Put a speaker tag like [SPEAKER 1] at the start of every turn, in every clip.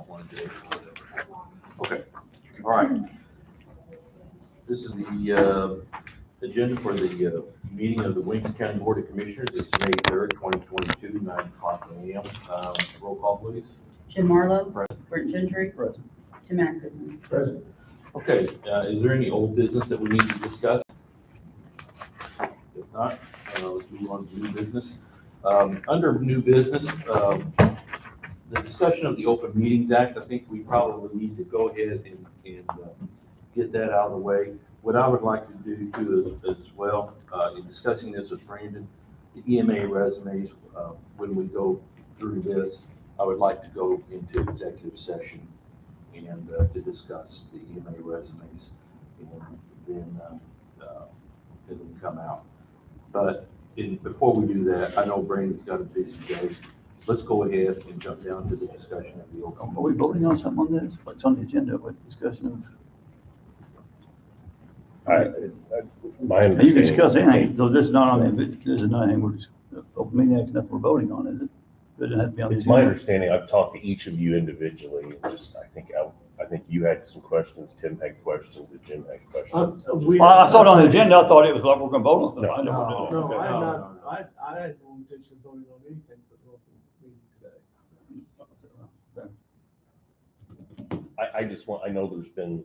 [SPEAKER 1] don't want to do it. Okay, all right. This is the agenda for the meeting of the Wayne County Board of Commissioners. It's May 3rd, 2022, 9 o'clock a.m. Roll call, please.
[SPEAKER 2] Jim Marlowe.
[SPEAKER 1] Present.
[SPEAKER 2] Brent Gentry.
[SPEAKER 3] Present.
[SPEAKER 2] Tim Atkinson.
[SPEAKER 3] Present.
[SPEAKER 1] Okay, is there any old business that we need to discuss? If not, let's move on to new business. Under new business, the discussion of the Open Meetings Act, I think we probably need to go ahead and get that out of the way. What I would like to do too as well, in discussing this with Brandon, the EMA resumes, when we go through this, I would like to go into executive session and to discuss the EMA resumes, and then it will come out. But before we do that, I know Brandon's got a busy day. Let's go ahead and jump down to the discussion of the open.
[SPEAKER 3] Are we voting on something on this? What's on the agenda? What discussion
[SPEAKER 4] That's my
[SPEAKER 3] of? You
[SPEAKER 4] understanding.
[SPEAKER 3] can discuss anything, so this is not on the, this is not anything, we're just, open meeting act, nothing we're voting on, is it? It doesn't have to be on the
[SPEAKER 4] It's my
[SPEAKER 3] agenda.
[SPEAKER 4] understanding, I've talked to each of you individually, and just, I think you had some questions, Tim had questions, and Jim had questions.
[SPEAKER 3] Well, I saw it on the agenda, I thought it was like we're gonna vote on something. I never did.
[SPEAKER 5] No,
[SPEAKER 3] Okay.
[SPEAKER 5] I had not, I had no intention of voting on anything for the open meeting today.
[SPEAKER 4] I just want, I know there's been,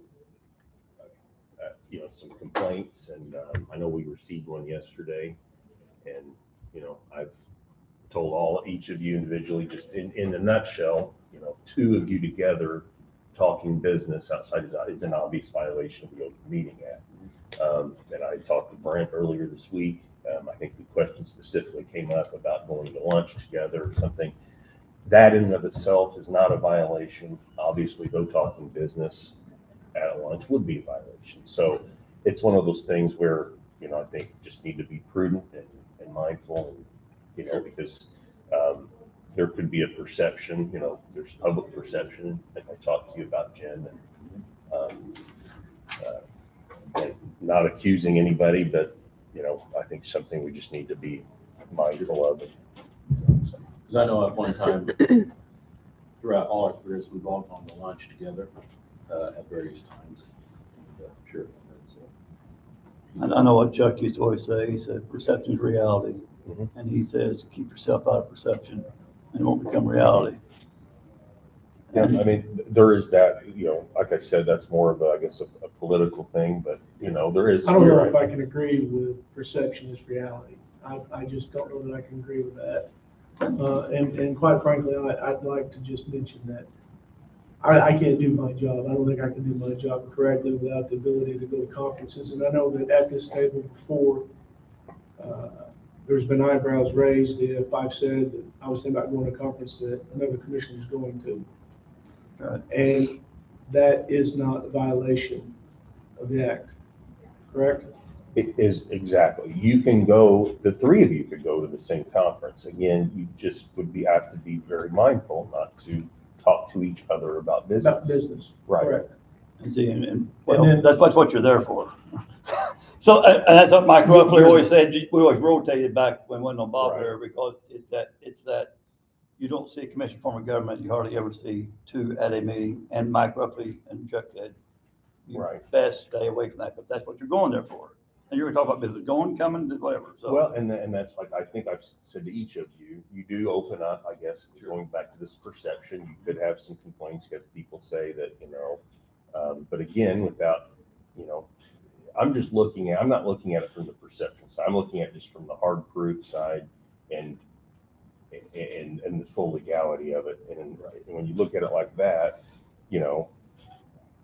[SPEAKER 4] some complaints, and I know we received one yesterday, and, I've told each of you individually, just in a nutshell, two of you together talking business outside is an obvious violation of the Open Meeting Act. And I talked to Brent earlier this week. I think the question specifically came up about going to lunch together or something. That in and of itself is not a violation. Obviously, though, talking business at a lunch would be a violation. So it's one of those things where, I think just need to be prudent and mindful, and, because there could be a perception, there's public perception, like I talked to you about, Jim, and not accusing anybody, but, I think something we just need to be mindful of.
[SPEAKER 1] Because I know at one time, throughout all our careers, we've all gone to lunch together at various times. And, sure.
[SPEAKER 3] I know what Chuck used to always say, he said, perception is reality.
[SPEAKER 4] Mhm.
[SPEAKER 3] And he says, keep yourself out of perception and it won't become reality.
[SPEAKER 4] Yeah, I mean, there is that, like I said, that's more of a political thing, but, there is.
[SPEAKER 5] I don't know if I can agree with perception is reality. I just don't know that I can agree with that. And quite frankly, I'd like to just mention that I can't do my job. I don't think I can do my job correctly without the ability to go to conferences. And I know that at this table before, there's been eyebrows raised if I've said that I was thinking about going to a conference that another commissioner is going to.
[SPEAKER 3] Right.
[SPEAKER 5] And that is not a violation of the act, correct?
[SPEAKER 4] It is, exactly. You can go, the three of you could go to the same conference. Again, you just have to be very mindful not to talk to each other about business.
[SPEAKER 5] About business,
[SPEAKER 4] Right.
[SPEAKER 5] correct.
[SPEAKER 3] And see, and
[SPEAKER 5] then-
[SPEAKER 3] that's what you're there for. So, and that's what Mike Ruffley always said, we always rotated back when wasn't no Bob
[SPEAKER 4] Right.
[SPEAKER 3] there, because it's that you don't see a commission form of government, you hardly ever see two at a meeting, and Mike Ruffley and Chuck said, you
[SPEAKER 4] Right.
[SPEAKER 3] best stay away from that, but that's what you're going there for. And you're gonna talk about business, going, coming, whatever, so.
[SPEAKER 4] Well, and that's like, I think I've said to each of you, you do open up, I guess, going back to this perception, you could have some complaints, you have people say that, but again, without, I'm not looking at it from the perception side. I'm looking at it just from the hard proof side and the full legality of it. And when you look at it like that,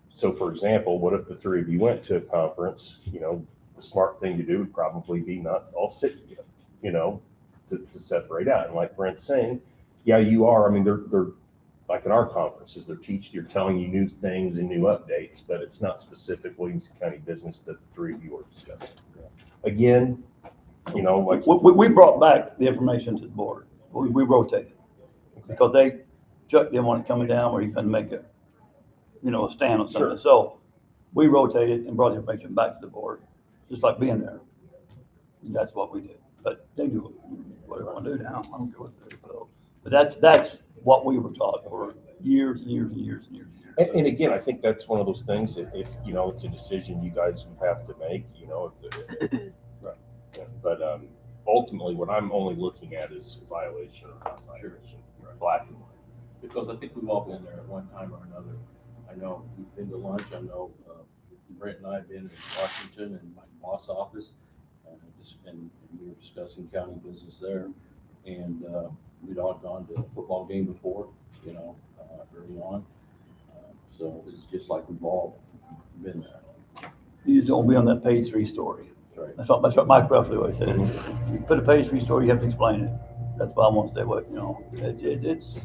[SPEAKER 4] so for example, what if the three of you went to a conference, the smart thing to do would probably be not all sit together, to separate out. And like Brent's saying, yeah, you are. I mean, they're like in our conferences, you're telling you new things and new updates, but it's not specific Williamson County business that the three of you are discussing. Again, like.
[SPEAKER 3] We brought back the information to the board, we rotated, because Chuck didn't want it coming down where he couldn't make a stand on something.
[SPEAKER 4] Sure.
[SPEAKER 3] So we rotated and brought the information back to the board, just like being there. And that's what we did. But they do whatever they want to do now. I don't care what they do. But that's what we were taught for years. years and years and years and years.
[SPEAKER 4] And again, I think that's one of those things that if, you know, it's a decision you guys would have to make, you know, right. Yeah, but, ultimately, what I'm only looking at is violation or not violation, black and white.
[SPEAKER 1] Because I think we've all been there at one time or another. I know we've been to lunch, I know Brent and I have been in Washington and my boss office, and we were discussing county business there. And we'd all gone to a football game before, you know, early on. So it's just like we've all been there.
[SPEAKER 3] You just don't be on that page 3 story.
[SPEAKER 1] Right.
[SPEAKER 3] That's what Mike Ruffley always said. You put a page 3 story, you have to explain it. That's why I want to stay away, you know, it's.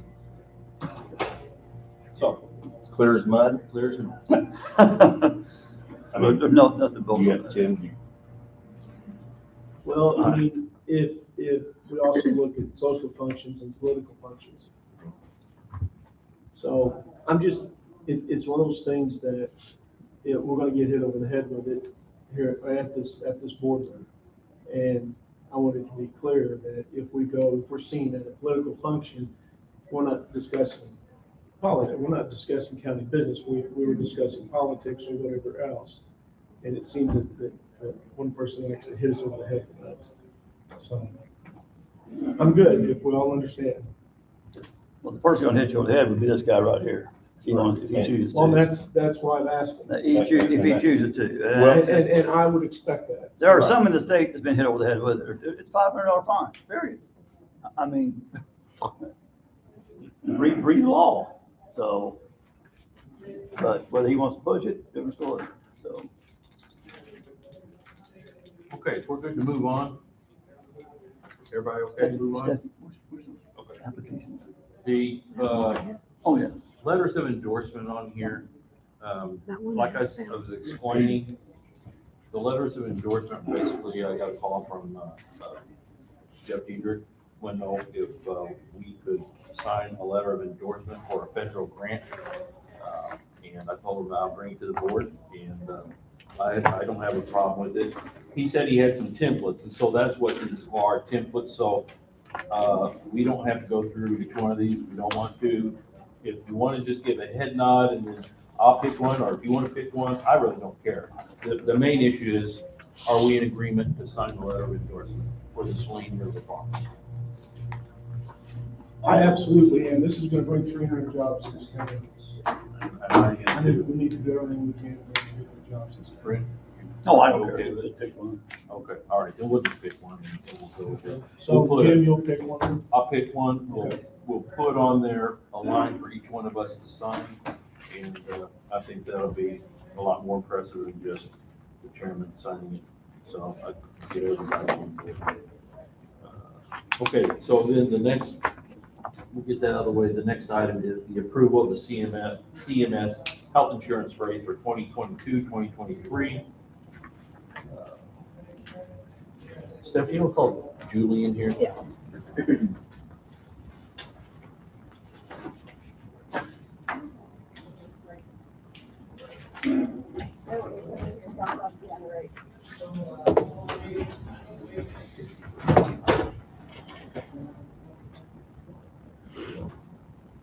[SPEAKER 1] So,
[SPEAKER 4] It's clear as mud.
[SPEAKER 1] clear as mud.
[SPEAKER 4] I mean,
[SPEAKER 3] There's nothing built
[SPEAKER 4] You
[SPEAKER 3] on
[SPEAKER 4] got
[SPEAKER 3] that.
[SPEAKER 4] Tim,
[SPEAKER 5] Well, I mean, if we also look at social functions and political functions. So I'm just, it's one of those things that, you know, we're gonna get hit over the head with it here at this boardroom. And I want it to be clear that if we're seen at a political function, we're not discussing politics, we're not discussing county business, we were discussing politics or whatever else. And it seemed that one person actually hit us over the head with that. So I'm good if we all understand.
[SPEAKER 3] Well, the person gonna hit you on the head would be this guy right here. He wants, if he chooses
[SPEAKER 5] Well,
[SPEAKER 3] to.
[SPEAKER 5] that's why I've asked him.
[SPEAKER 3] If he chooses to.
[SPEAKER 4] Well,
[SPEAKER 5] And I would expect that.
[SPEAKER 3] There are some in the state that's been hit over the head with it. It's $500 fine, period. I mean, read the law. So, but whether he wants to push it, different story. So,
[SPEAKER 1] Okay, if we're good to move on. Everybody okay to move on?
[SPEAKER 3] Stephanie, where's the
[SPEAKER 1] Okay.
[SPEAKER 3] application?
[SPEAKER 1] The
[SPEAKER 3] Oh, yeah.
[SPEAKER 1] letters of endorsement on here, like I was explaining, the letters of endorsement, basically, I got a call from Jeff Diedrich, wanted to know if we could sign a letter of endorsement for a federal grant. And I told him I'll bring it to the board, and I don't have a problem with it. He said he had some templates, and so that's what these are, templates, so we don't have to go through each one of these, we don't want to. If you want to just give a head nod and then I'll pick one, or if you want to pick one, I really don't care. The main issue is, are we in agreement to sign the letter of endorsement for the Saline River Farms?
[SPEAKER 5] I absolutely am. This is gonna bring 300 jobs to this county.
[SPEAKER 1] And I
[SPEAKER 5] I
[SPEAKER 1] am
[SPEAKER 5] think
[SPEAKER 1] too.
[SPEAKER 5] we need to do everything we can to bring 300 jobs to this county.
[SPEAKER 1] Brent?
[SPEAKER 3] Oh, I don't care.
[SPEAKER 1] Okay with it?
[SPEAKER 3] Pick one.
[SPEAKER 1] Okay, all right, then we'll just pick one, and we'll go with it.
[SPEAKER 5] So
[SPEAKER 1] We'll put
[SPEAKER 5] Jim,
[SPEAKER 1] it-
[SPEAKER 5] you'll pick one.
[SPEAKER 1] I'll pick one,
[SPEAKER 5] Okay.
[SPEAKER 1] we'll put on there a line for each one of us to sign, and I think that'll be a lot more impressive than just the chairman signing it, so I can get everybody on board. Okay, so then the next, we'll get that out of the way, the next item is the approval of the CMS health insurance rate for 2022, 2023. Stephanie, you don't call Julie in here?
[SPEAKER 2] Yeah.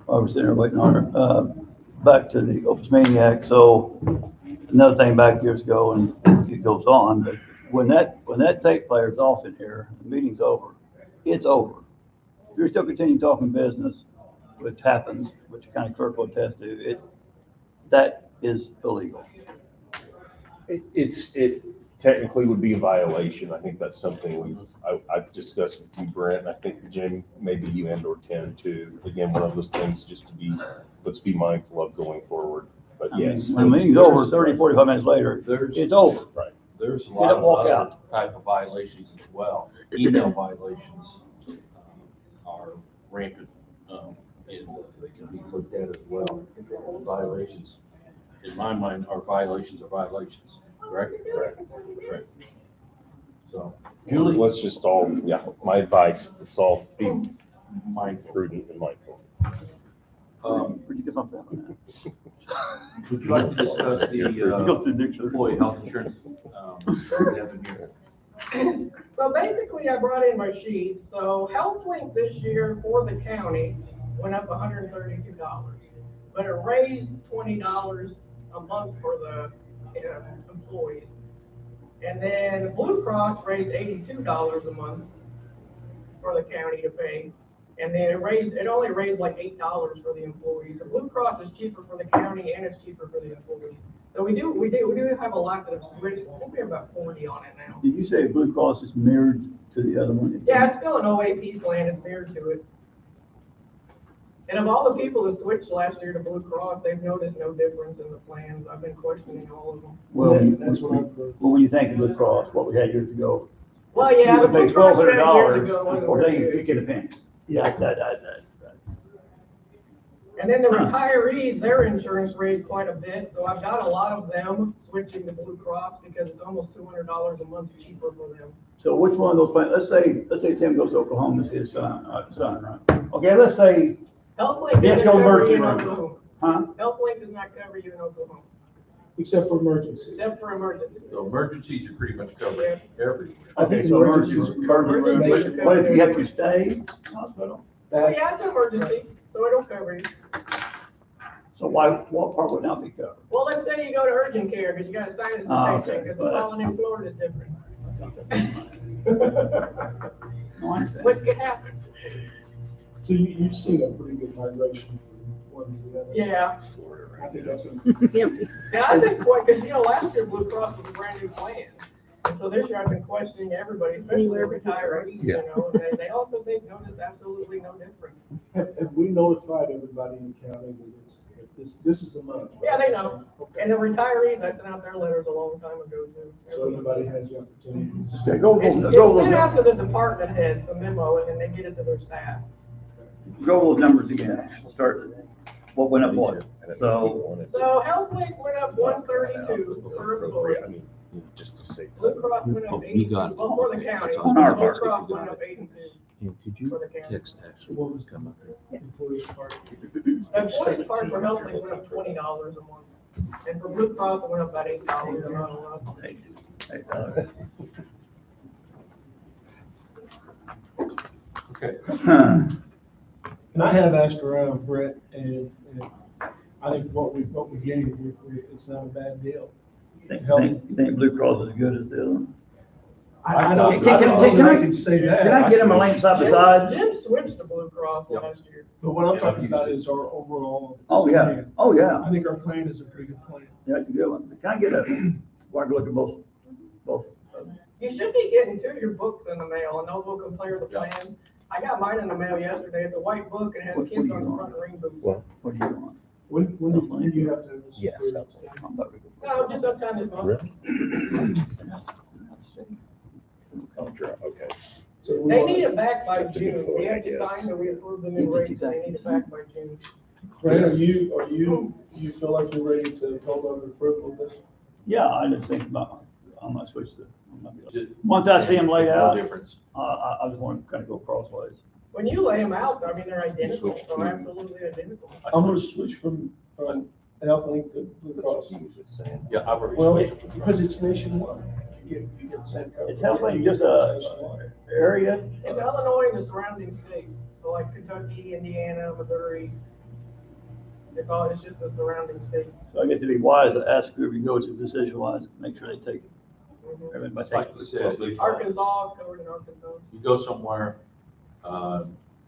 [SPEAKER 3] I was sitting there waiting on her. Back to the Open Meeting Act. So another thing back years ago, and it goes on, but when that tape player's off in here, the meeting's over, it's over. If you're still continuing talking business, which happens, which the county clerk will attest to, that is illegal.
[SPEAKER 4] it technically would be a violation. I think that's something I've discussed with you, Brent, and I think Jim, maybe you and or Tim too. Again, one of those things just to let's be mindful of going forward. But yes.
[SPEAKER 3] When the meeting's over, 30, 45 minutes later, it's over.
[SPEAKER 4] Right.
[SPEAKER 1] There's a
[SPEAKER 3] Get
[SPEAKER 1] lot
[SPEAKER 3] up,
[SPEAKER 1] of
[SPEAKER 3] walk
[SPEAKER 1] other
[SPEAKER 3] out.
[SPEAKER 1] type of violations as well. Email violations are rampant, and they can be looked at as well. Violations, in my mind, are violations, correct?
[SPEAKER 4] Correct.
[SPEAKER 1] Correct. So, Julie,
[SPEAKER 4] Let's just all, my advice, let's all be
[SPEAKER 1] mindful.
[SPEAKER 4] prudent and mindful.
[SPEAKER 3] Where'd you get off that one?
[SPEAKER 1] Would you like to discuss the
[SPEAKER 3] You go through the dictionary.
[SPEAKER 1] employee health insurance? We have in here?
[SPEAKER 6] So basically, I brought in my sheet. So HealthLink this year for the county went up $132. but it raised $20 a month for the employees. And then Blue Cross raised $82 a month for the county to pay. And then it only raised like $8 for the employees. The Blue Cross is cheaper for the county and it's cheaper for the employees. So we do have a lot that have switched. I think we have about 40 on it now.
[SPEAKER 3] Did you say Blue Cross is mirrored to the other one?
[SPEAKER 6] Yeah, it's still an OAP plan. It's mirrored to it. And of all the people that switched last year to Blue Cross, they've noticed no difference in the plans. I've been questioning all of them.
[SPEAKER 3] Well,
[SPEAKER 5] That's what I've heard.
[SPEAKER 3] when you think of Blue Cross, what we had years ago.
[SPEAKER 6] Well, yeah, the
[SPEAKER 3] You pay
[SPEAKER 6] Blue Cross we had years
[SPEAKER 3] $1,200
[SPEAKER 6] ago wasn't
[SPEAKER 3] before
[SPEAKER 6] very
[SPEAKER 3] they
[SPEAKER 6] good.
[SPEAKER 3] get a penny.
[SPEAKER 5] Yeah.
[SPEAKER 3] That's.
[SPEAKER 6] And then the retirees, their insurance raised quite a bit, so I've got a lot of them switching to Blue Cross because it's almost $200 a month cheaper for them.
[SPEAKER 3] So which one of those plans, let's say Tim goes to Oklahoma to see his son, right? Okay, let's say,
[SPEAKER 6] HealthLink
[SPEAKER 3] Yes,
[SPEAKER 6] doesn't
[SPEAKER 3] go
[SPEAKER 6] cover you in
[SPEAKER 3] emergency.
[SPEAKER 6] Oklahoma.
[SPEAKER 3] huh?
[SPEAKER 6] HealthLink does not cover you in Oklahoma,
[SPEAKER 5] Except for emergency.
[SPEAKER 6] except for emergency.
[SPEAKER 1] So emergencies are pretty much covered everywhere.
[SPEAKER 5] I think
[SPEAKER 3] Okay, so
[SPEAKER 5] emergencies
[SPEAKER 3] emergency.
[SPEAKER 5] are covered.
[SPEAKER 6] Emergency.
[SPEAKER 3] What if you have to stay in the hospital?
[SPEAKER 6] Well, yeah, it's an emergency, so it'll cover you.
[SPEAKER 3] So what part would not be covered?
[SPEAKER 6] Well, let's say you go to urgent care because you got a sinus
[SPEAKER 3] Oh,
[SPEAKER 6] infection,
[SPEAKER 3] okay.
[SPEAKER 6] because the pollen in Florida is different.
[SPEAKER 3] No, I understand.
[SPEAKER 6] What could happen?
[SPEAKER 5] So you've seen a pretty good migration from one to the other.
[SPEAKER 6] Yeah,
[SPEAKER 5] I think that's what.
[SPEAKER 6] and I think, because, last year Blue Cross was a brand new plan. And so this year I've been questioning everybody, especially the retirees, and they also, they've noticed absolutely no difference.
[SPEAKER 5] Have we notified everybody in the county that this is the month?
[SPEAKER 6] Yeah, they know.
[SPEAKER 5] Okay.
[SPEAKER 6] And the retirees, I sent out their letters a long time ago too.
[SPEAKER 5] So everybody has the opportunity.
[SPEAKER 3] Okay, go
[SPEAKER 6] It's sent out to the department heads, the memo, and then they get it to their staff.
[SPEAKER 3] those numbers again, start, what went up what? So,
[SPEAKER 6] So HealthLink went up 132 per employee.
[SPEAKER 4] I mean, just to say.
[SPEAKER 6] Blue Cross went up
[SPEAKER 7] Oh,
[SPEAKER 6] 82,
[SPEAKER 7] you got it.
[SPEAKER 6] well, for the county.
[SPEAKER 7] That's
[SPEAKER 3] on our
[SPEAKER 6] Blue
[SPEAKER 3] part.
[SPEAKER 6] Cross went up 82.
[SPEAKER 7] Could
[SPEAKER 6] For
[SPEAKER 7] you
[SPEAKER 6] the county.
[SPEAKER 7] text actually
[SPEAKER 5] What was
[SPEAKER 7] come up here?
[SPEAKER 5] employees part?
[SPEAKER 6] Employees part for HealthLink went up $20 a month. And for Blue Cross, it went up about $8 a month.
[SPEAKER 1] Okay.
[SPEAKER 5] And I have asked around, Brett, and I think what we gave, it's not a bad deal.
[SPEAKER 3] you think Blue Cross is as good as the other one?
[SPEAKER 5] I don't
[SPEAKER 3] Can- can-
[SPEAKER 5] know
[SPEAKER 3] can
[SPEAKER 5] that
[SPEAKER 3] I-
[SPEAKER 5] I can say
[SPEAKER 3] Can
[SPEAKER 5] that,
[SPEAKER 3] I get them a link side by side?
[SPEAKER 6] Jim switched to Blue Cross
[SPEAKER 1] Yep.
[SPEAKER 6] last year.
[SPEAKER 5] but what I'm
[SPEAKER 1] Yeah,
[SPEAKER 5] talking
[SPEAKER 1] I've
[SPEAKER 5] about
[SPEAKER 1] used
[SPEAKER 5] is our overall.
[SPEAKER 3] Oh, yeah,
[SPEAKER 5] plan.
[SPEAKER 3] oh, yeah,
[SPEAKER 5] I think our plan is a pretty good plan.
[SPEAKER 3] yeah, it's a good one. Can I get where I can look at both?
[SPEAKER 6] You should be getting your books in the mail, and those will compare the plans. I got mine in the mail yesterday. It's a white book and it has
[SPEAKER 3] What
[SPEAKER 6] kids
[SPEAKER 3] are
[SPEAKER 6] on
[SPEAKER 3] you
[SPEAKER 6] the front ring boots.
[SPEAKER 3] What are you doing?
[SPEAKER 5] When do you have to?
[SPEAKER 4] Yes, that's
[SPEAKER 3] I'm about to
[SPEAKER 6] No, just sometime this month.
[SPEAKER 4] Oh, sure, okay.
[SPEAKER 5] So we
[SPEAKER 6] They
[SPEAKER 5] want-
[SPEAKER 6] need it back by
[SPEAKER 4] That's a good
[SPEAKER 6] June.
[SPEAKER 4] point,
[SPEAKER 6] We have to
[SPEAKER 4] yes.
[SPEAKER 6] sign that we approve the
[SPEAKER 3] Yeah,
[SPEAKER 6] new
[SPEAKER 3] that's
[SPEAKER 6] rates. They need it
[SPEAKER 3] exactly.
[SPEAKER 6] back by June.
[SPEAKER 5] Brett, you feel like you're ready to hold on to approval of this?
[SPEAKER 3] Yeah, I didn't think about, I'm not switch to, once I see them laid
[SPEAKER 1] No
[SPEAKER 3] out,
[SPEAKER 1] difference.
[SPEAKER 3] I just want to kind of go crossways.
[SPEAKER 6] When you lay them out, I mean, they're identical,
[SPEAKER 1] Switch
[SPEAKER 6] they're
[SPEAKER 1] to-
[SPEAKER 6] absolutely identical.
[SPEAKER 5] I'm gonna switch from HealthLink to Blue Cross.
[SPEAKER 1] Yeah, I've already
[SPEAKER 5] Well,
[SPEAKER 1] switched.
[SPEAKER 5] because it's nationwide. You get the same coverage.
[SPEAKER 3] Is HealthLink just a area?
[SPEAKER 6] It's Illinois and the surrounding states, so like Kentucky, Indiana, Missouri. It's just the surrounding states.
[SPEAKER 3] So I get to be wise to ask whoever you go to decision wise, make sure they take it.
[SPEAKER 6] Mhm.
[SPEAKER 3] Everybody
[SPEAKER 1] Like
[SPEAKER 3] take
[SPEAKER 1] you
[SPEAKER 3] it.
[SPEAKER 1] said, if
[SPEAKER 6] Arkansas is covered in Arkansas.
[SPEAKER 1] you go somewhere,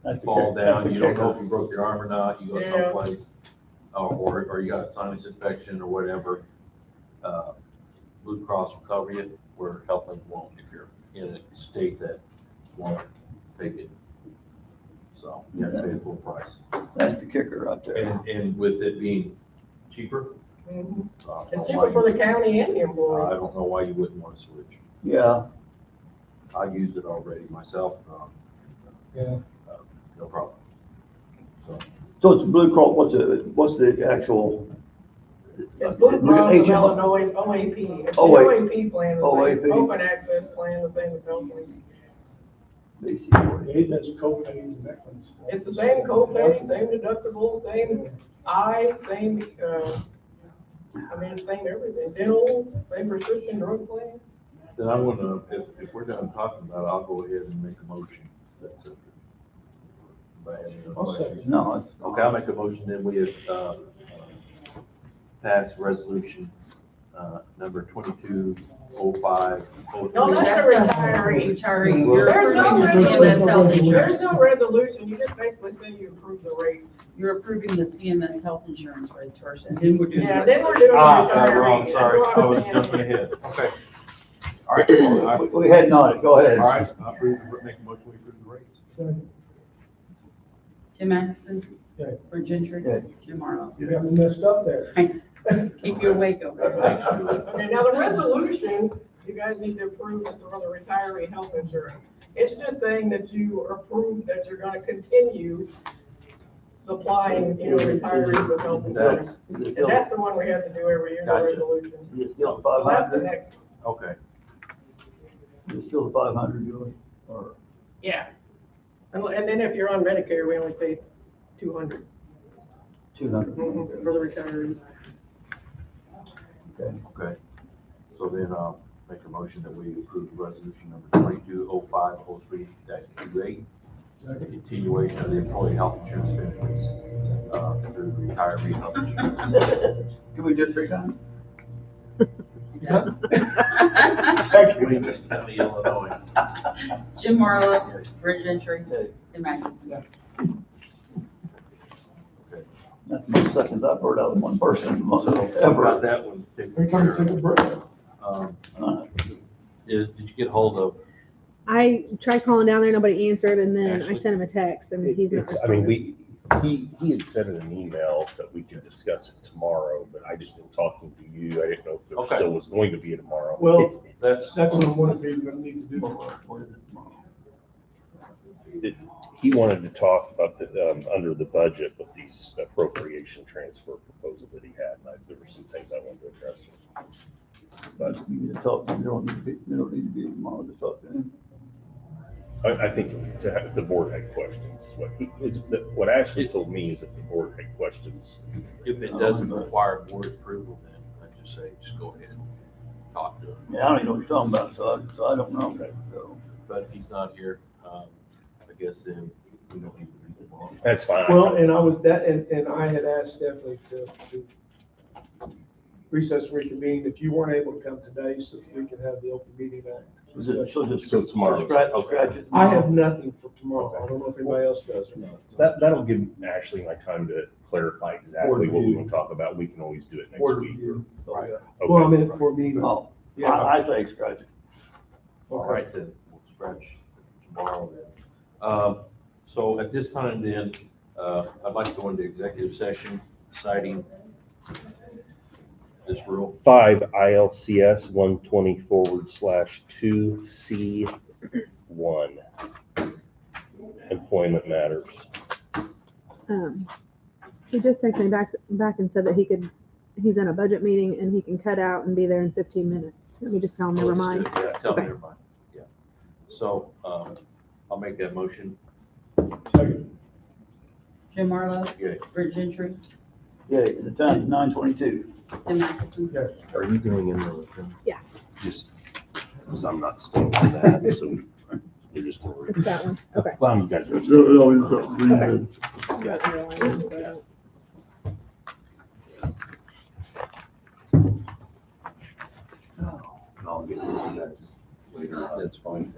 [SPEAKER 3] That's the
[SPEAKER 1] fall
[SPEAKER 3] kicker. That's
[SPEAKER 1] down,
[SPEAKER 3] the
[SPEAKER 1] you don't know
[SPEAKER 3] kicker.
[SPEAKER 1] if you broke your arm or not, you go
[SPEAKER 6] Yeah.
[SPEAKER 1] someplace, or you got a sinus infection or whatever, Blue Cross will cover you, where HealthLink won't if you're in a state that won't take it. So you have to pay the full price.
[SPEAKER 3] That's the kicker right there.
[SPEAKER 1] And with it being cheaper,
[SPEAKER 6] Mhm.
[SPEAKER 1] I don't know
[SPEAKER 6] It's
[SPEAKER 1] why
[SPEAKER 6] cheaper for
[SPEAKER 1] you-
[SPEAKER 6] the county and the
[SPEAKER 1] I
[SPEAKER 6] employee.
[SPEAKER 1] don't know why you wouldn't want to switch.
[SPEAKER 3] Yeah,
[SPEAKER 1] I used it already myself,
[SPEAKER 5] Yeah.
[SPEAKER 1] no problem. So,
[SPEAKER 3] so it's Blue Cross, what's the actual?
[SPEAKER 6] It's Blue Cross of
[SPEAKER 3] HMO?
[SPEAKER 6] Illinois, it's OAP. It's the
[SPEAKER 3] OAP.
[SPEAKER 6] OAP plan, the
[SPEAKER 3] OAP.
[SPEAKER 6] same, open access plan, the same as HealthLink.
[SPEAKER 5] It does co-pays and that kind of stuff.
[SPEAKER 6] It's the same copay, same deductible, same same, I mean, it's same everything, dental, same prescription drug plan.
[SPEAKER 1] then I'm gonna, if we're done talking about it, I'll go ahead and make a motion. That's it. Anybody have any other
[SPEAKER 5] I'll
[SPEAKER 1] questions?
[SPEAKER 5] second.
[SPEAKER 3] No, it's.
[SPEAKER 1] Okay, I'll make a motion, then we pass resolution, number 2205.
[SPEAKER 6] No, that's the retiree.
[SPEAKER 2] Retiree,
[SPEAKER 1] Well,
[SPEAKER 2] you're
[SPEAKER 6] There's no
[SPEAKER 2] approving the CMS health
[SPEAKER 6] resolution, there's
[SPEAKER 2] insurance.
[SPEAKER 6] no resolution, you just basically say you approve the rate.
[SPEAKER 2] You're approving the CMS health insurance rates first, and then we're doing.
[SPEAKER 6] Yeah,
[SPEAKER 2] the
[SPEAKER 6] then we're
[SPEAKER 2] resolution.
[SPEAKER 6] doing
[SPEAKER 1] Ah,
[SPEAKER 6] the
[SPEAKER 1] wrong,
[SPEAKER 6] retiree.
[SPEAKER 1] sorry,
[SPEAKER 6] That's
[SPEAKER 1] I
[SPEAKER 6] what
[SPEAKER 1] was
[SPEAKER 6] I'm saying.
[SPEAKER 1] jumping ahead. Okay. All right, all right,
[SPEAKER 3] We had not, go ahead.
[SPEAKER 1] all right, I approve, make a motion, we approve the rates.
[SPEAKER 5] Second.
[SPEAKER 2] Tim Atkinson.
[SPEAKER 5] Yeah.
[SPEAKER 2] Bert Gentry.
[SPEAKER 3] Yeah.
[SPEAKER 2] Jim Marlowe.
[SPEAKER 5] You got me messed up there.
[SPEAKER 2] Keep you awake over there.
[SPEAKER 1] Thanks, Julie.
[SPEAKER 6] Okay, now the resolution, you guys need to approve is for the retiree health insurance. It's just saying that you approve that you're gonna continue supplying, you know, retirees with health insurance.
[SPEAKER 1] That's,
[SPEAKER 3] Is it
[SPEAKER 6] And
[SPEAKER 3] still,
[SPEAKER 6] that's the one we have to do every year, the
[SPEAKER 1] Gotcha.
[SPEAKER 6] resolution.
[SPEAKER 3] is it still
[SPEAKER 6] So that's the
[SPEAKER 3] 500?
[SPEAKER 6] next,
[SPEAKER 1] okay,
[SPEAKER 3] Is it still the 500, Julie? Or,
[SPEAKER 6] yeah. And then if you're on Medicare, we only pay 200
[SPEAKER 3] 200?
[SPEAKER 6] for the retirees.
[SPEAKER 3] Okay.
[SPEAKER 1] okay. So then, make a motion that we approve resolution number 220503-28, the continuation of the employee health insurance benefits, through retiree health insurance.
[SPEAKER 3] Can we do it 3 times?
[SPEAKER 1] Second. County, Illinois.
[SPEAKER 2] Jim Marlowe. Bert Gentry.
[SPEAKER 3] Yeah.
[SPEAKER 2] Tim Atkinson.
[SPEAKER 3] That's the most seconds I've heard out of one person
[SPEAKER 1] So, got
[SPEAKER 3] ever.
[SPEAKER 1] that one taken
[SPEAKER 5] Every time you
[SPEAKER 1] care
[SPEAKER 5] take a
[SPEAKER 1] of.
[SPEAKER 5] break.
[SPEAKER 1] Did you get hold of,
[SPEAKER 7] I tried calling down there, nobody answered, and then I
[SPEAKER 1] Ashley?
[SPEAKER 7] sent him a text, and he's not
[SPEAKER 4] It's, I mean,
[SPEAKER 7] responding.
[SPEAKER 4] he had sent an email that we could discuss it tomorrow, but I just, in talking to you, I didn't know if there
[SPEAKER 1] Okay.
[SPEAKER 4] still was going to be a tomorrow.
[SPEAKER 5] Well,
[SPEAKER 1] that's,
[SPEAKER 5] that's what I'm wondering if you're gonna need to do.
[SPEAKER 3] What is it tomorrow?
[SPEAKER 4] He wanted to talk about the, under the budget with these appropriation transfer proposal that he had, and there were some things I wanted to address. But
[SPEAKER 3] You need to talk to him, you don't need to be tomorrow to talk to him.
[SPEAKER 4] I think to have, the board had questions, is what he, is, what Ashley told me is that the board had questions.
[SPEAKER 1] if it doesn't require board approval, then I just say, just go ahead and talk to him.
[SPEAKER 3] Yeah, I don't even know what you're talking about, so I don't know. So,
[SPEAKER 1] But if he's not here, I guess then we don't need to read them all.
[SPEAKER 4] That's fine.
[SPEAKER 5] Well, and I was, and I had asked Stephanie to recess and reconvene, if you weren't able to come today, so we can have the open meeting act.
[SPEAKER 3] she'll just.
[SPEAKER 4] So tomorrow.
[SPEAKER 3] Scratch it.
[SPEAKER 5] I have nothing for tomorrow, I don't know if anybody else does or not.
[SPEAKER 4] That'll give Ashley and I time to clarify exactly what we want to talk about. We can always do it next
[SPEAKER 3] Board
[SPEAKER 4] week.
[SPEAKER 3] review.
[SPEAKER 1] Right.
[SPEAKER 5] Well, I
[SPEAKER 4] Okay.
[SPEAKER 5] meant for me.
[SPEAKER 3] Oh,
[SPEAKER 5] Yeah.
[SPEAKER 3] I say scratch it.
[SPEAKER 1] All right, then, we'll scratch tomorrow then. So at this time then, I'd like to go into executive session, citing this rule.
[SPEAKER 4] 5 ILCS 120/2C1. Employment matters.
[SPEAKER 7] He just texted me back and said that he's in a budget meeting and he can cut out and be there in 15 minutes. Let me just tell him, never
[SPEAKER 1] Let's
[SPEAKER 7] mind.
[SPEAKER 1] do it. Yeah, tell me
[SPEAKER 7] Okay.
[SPEAKER 1] never mind, yeah. So, I'll make that motion.
[SPEAKER 5] Second.
[SPEAKER 2] Jim Marlowe.
[SPEAKER 1] Yeah.
[SPEAKER 2] Bert Gentry.
[SPEAKER 3] Yeah, the time is 9:22.
[SPEAKER 2] Tim Atkinson.
[SPEAKER 4] Are you going in there with him?
[SPEAKER 7] Yeah.
[SPEAKER 4] Just, because I'm not staying for that, so you're just going to read.
[SPEAKER 7] It's that one. Okay.
[SPEAKER 4] Well, you guys are.
[SPEAKER 7] Okay. Got the line, so I don't-
[SPEAKER 4] I'll get with you guys later.
[SPEAKER 1] That's fine.